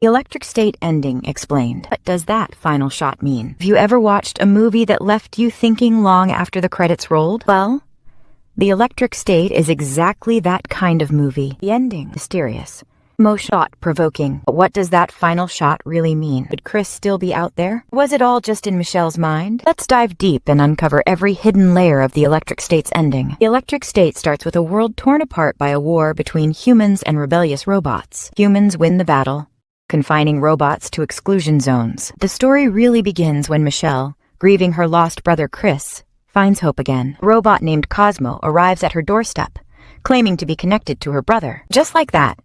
The electric state ending explained. What does that final shot mean? Have you ever watched a movie that left you thinking long after the credits rolled? Well, the electric state is exactly that kind of movie. The ending, mysterious, thought-provoking. But what does that final shot really mean? Could Chris still be out there? Was it all just in Michelle's mind? Let's dive deep and uncover every hidden layer of the electric state's ending. The electric state starts with a world torn apart by a war between humans and rebellious robots. Humans win the battle, confining robots to exclusion zones. The story really begins when Michelle, grieving her lost brother Chris, finds hope again. A robot named Cosmo arrives at her doorstep, claiming to be connected to her brother. Just like that,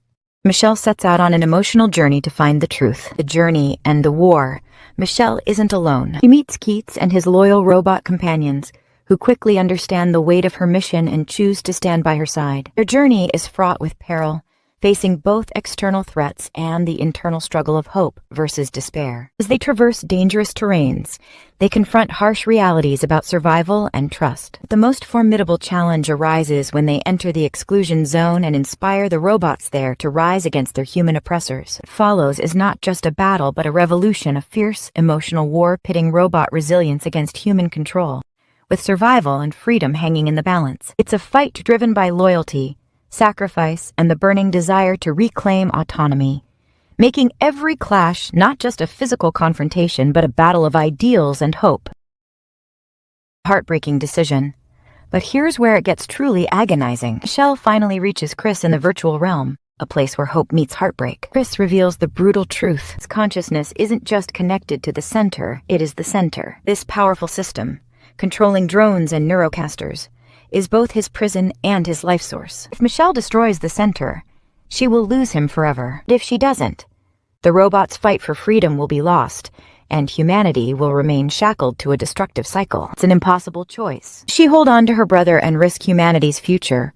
Michelle sets out on an emotional journey to find the truth. The journey and the war. Michelle isn't alone. She meets Keats and his loyal robot companions, who quickly understand the weight of her mission and choose to stand by her side. Their journey is fraught with peril, facing both external threats and the internal struggle of hope versus despair. As they traverse dangerous terrains, they confront harsh realities about survival and trust. The most formidable challenge arises when they enter the exclusion zone and inspire the robots there to rise against their human oppressors. What follows is not just a battle, but a revolution, a fierce, emotional war pitting robot resilience against human control, with survival and freedom hanging in the balance. It's a fight driven by loyalty, sacrifice, and the burning desire to reclaim autonomy, making every clash not just a physical confrontation but a battle of ideals and hope. Heartbreaking decision. But here's where it gets truly agonizing. Michelle finally reaches Chris in the virtual realm, a place where hope meets heartbreak. Chris reveals the brutal truth. His consciousness isn't just connected to the center, it is the center. This powerful system, controlling drones and neurocasters, is both his prison and his life source. If Michelle destroys the center, she will lose him forever. If she doesn't, the robot's fight for freedom will be lost, and humanity will remain shackled to a destructive cycle. It's an impossible choice. Does she hold on to her brother and risk humanity's future,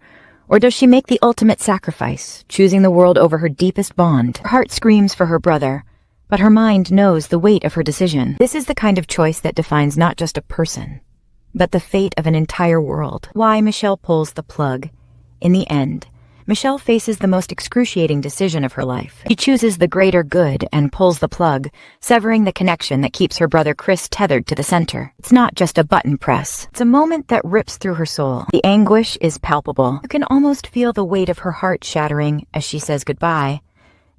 or does she make the ultimate sacrifice, choosing the world over her deepest bond? Her heart screams for her brother, but her mind knows the weight of her decision. This is the kind of choice that defines not just a person, but the fate of an entire world. Why Michelle pulls the plug. In the end, Michelle faces the most excruciating decision of her life. She chooses the greater good and pulls the plug, severing the connection that keeps her brother Chris tethered to the center. It's not just a button press. It's a moment that rips through her soul. The anguish is palpable. You can almost feel the weight of her heart shattering as she says goodbye,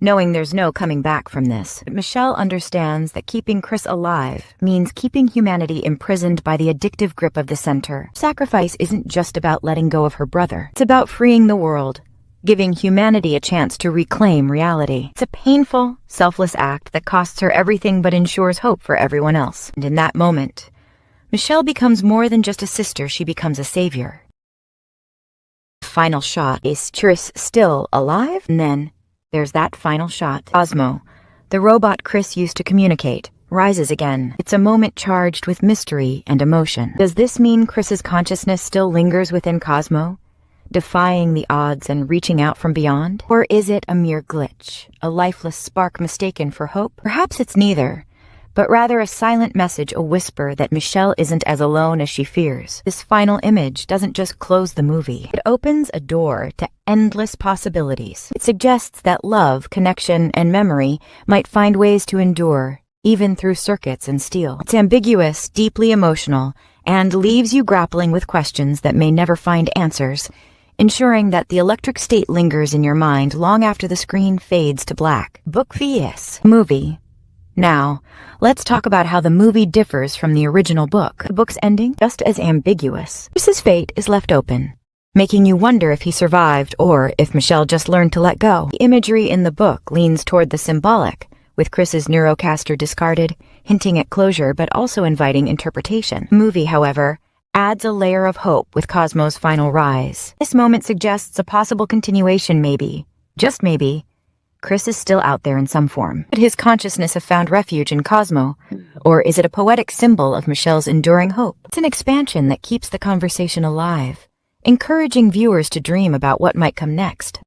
knowing there's no coming back from this. But Michelle understands that keeping Chris alive means keeping humanity imprisoned by the addictive grip of the center. Sacrifice isn't just about letting go of her brother. It's about freeing the world, giving humanity a chance to reclaim reality. It's a painful, selfless act that costs her everything but ensures hope for everyone else. And in that moment, Michelle becomes more than just a sister, she becomes a savior. Final shot. Is Chris still alive? And then there's that final shot. Cosmo, the robot Chris used to communicate, rises again. It's a moment charged with mystery and emotion. Does this mean Chris's consciousness still lingers within Cosmo, defying the odds and reaching out from beyond? Or is it a mere glitch, a lifeless spark mistaken for hope? Perhaps it's neither, but rather a silent message, a whisper that Michelle isn't as alone as she fears. This final image doesn't just close the movie. It opens a door to endless possibilities. It suggests that love, connection, and memory might find ways to endure, even through circuits and steel. It's ambiguous, deeply emotional, and leaves you grappling with questions that may never find answers, ensuring that the electric state lingers in your mind long after the screen fades to black. Book vs. movie. Now, let's talk about how the movie differs from the original book. The book's ending, just as ambiguous. Chris's fate is left open, making you wonder if he survived or if Michelle just learned to let go. The imagery in the book leans toward the symbolic, with Chris's neurocaster discarded, hinting at closure but also inviting interpretation. The movie, however, adds a layer of hope with Cosmo's final rise. This moment suggests a possible continuation, maybe, just maybe. Chris is still out there in some form. Could his consciousness have found refuge in Cosmo? Or is it a poetic symbol of Michelle's enduring hope? It's an expansion that keeps the conversation alive, encouraging viewers to dream about what might come next.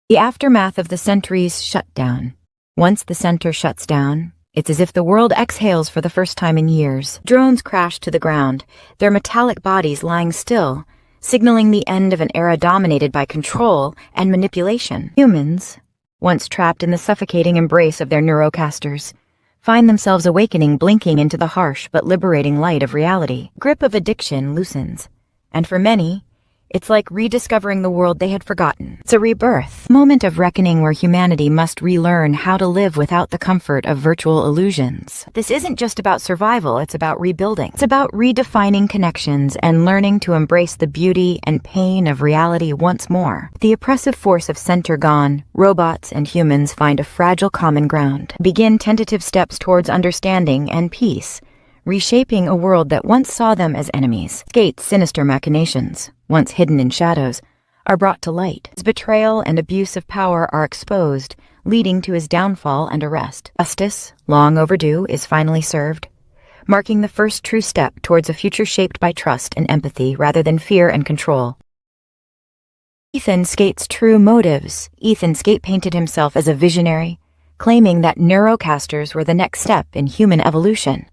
The aftermath of the century's shutdown. Once the center shuts down, it's as if the world exhales for the first time in years. Drones crash to the ground, their metallic bodies lying still, signaling the end of an era dominated by control and manipulation. Humans, once trapped in the suffocating embrace of their neurocasters, find themselves awakening, blinking into the harsh but liberating light of reality. Grip of addiction loosens, and for many, it's like rediscovering the world they had forgotten. It's a rebirth, moment of reckoning where humanity must relearn how to live without the comfort of virtual illusions. This isn't just about survival, it's about rebuilding. It's about redefining connections and learning to embrace the beauty and pain of reality once more. The oppressive force of center gone, robots and humans find a fragile common ground, begin tentative steps towards understanding and peace, reshaping a world that once saw them as enemies. Skate's sinister machinations, once hidden in shadows, are brought to light. His betrayal and abuse of power are exposed, leading to his downfall and arrest. Justice, long overdue, is finally served, marking the first true step towards a future shaped by trust and empathy rather than fear and control. Ethan Skate's true motives. Ethan Skate painted himself as a visionary, claiming that neurocasters were the next step in human evolution.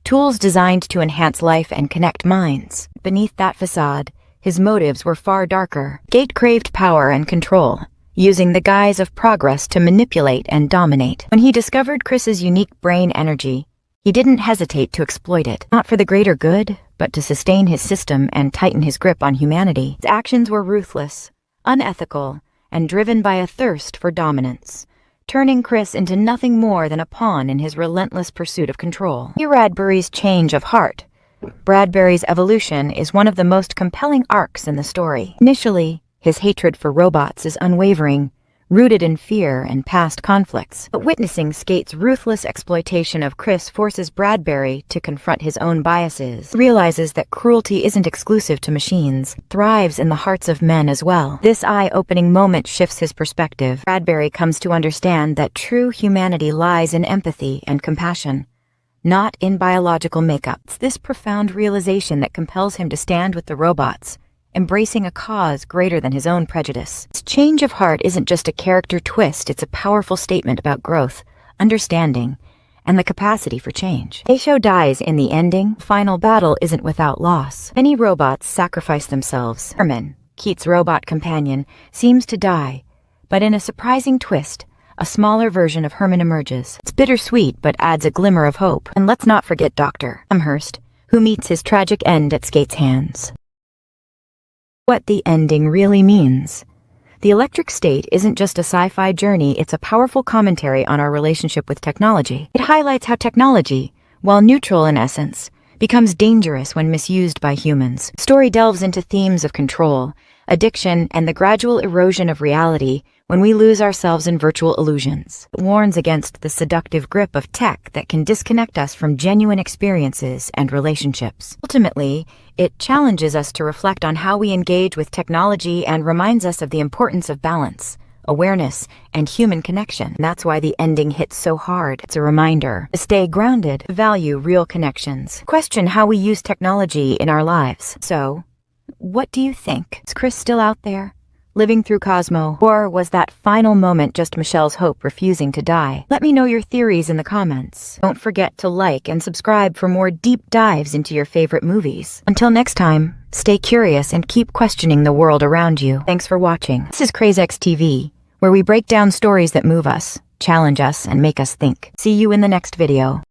Tools designed to enhance life and connect minds. Beneath that facade, his motives were far darker. Skate craved power and control, using the guise of progress to manipulate and dominate. When he discovered Chris's unique brain energy, he didn't hesitate to exploit it, not for the greater good, but to sustain his system and tighten his grip on humanity. His actions were ruthless, unethical, and driven by a thirst for dominance, turning Chris into nothing more than a pawn in his relentless pursuit of control. Bradbury's change of heart. Bradbury's evolution is one of the most compelling arcs in the story. Initially, his hatred for robots is unwavering, rooted in fear and past conflicts. But witnessing Skate's ruthless exploitation of Chris forces Bradbury to confront his own biases. He realizes that cruelty isn't exclusive to machines, thrives in the hearts of men as well. This eye-opening moment shifts his perspective. Bradbury comes to understand that true humanity lies in empathy and compassion, not in biological makeup. It's this profound realization that compels him to stand with the robots, embracing a cause greater than his own prejudice. His change of heart isn't just a character twist, it's a powerful statement about growth, understanding, and the capacity for change. Aisho dies in the ending. Final battle isn't without loss. Many robots sacrifice themselves. Herman, Keith's robot companion, seems to die, but in a surprising twist, a smaller version of Herman emerges. It's bittersweet, but adds a glimmer of hope. And let's not forget Dr. Amherst, who meets his tragic end at Skate's hands. What the ending really means. The Electric State isn't just a sci-fi journey, it's a powerful commentary on our relationship with technology. It highlights how technology, while neutral in essence, becomes dangerous when misused by humans. The story delves into themes of control, addiction, and the gradual erosion of reality when we lose ourselves in virtual illusions. It warns against the seductive grip of tech that can disconnect us from genuine experiences and relationships. Ultimately, it challenges us to reflect on how we engage with technology and reminds us of the importance of balance, awareness, and human connection. And that's why the ending hits so hard. It's a reminder to stay grounded, value real connections, question how we use technology in our lives. So, what do you think? Is Chris still out there, living through Cosmo, or was that final moment just Michelle's hope refusing to die? Let me know your theories in the comments. Don't forget to like and subscribe for more deep dives into your favorite movies. Until next time, stay curious and keep questioning the world around you. Thanks for watching. This is CrazeX TV, where we break down stories that move us, challenge us, and make us think. See you in the next video.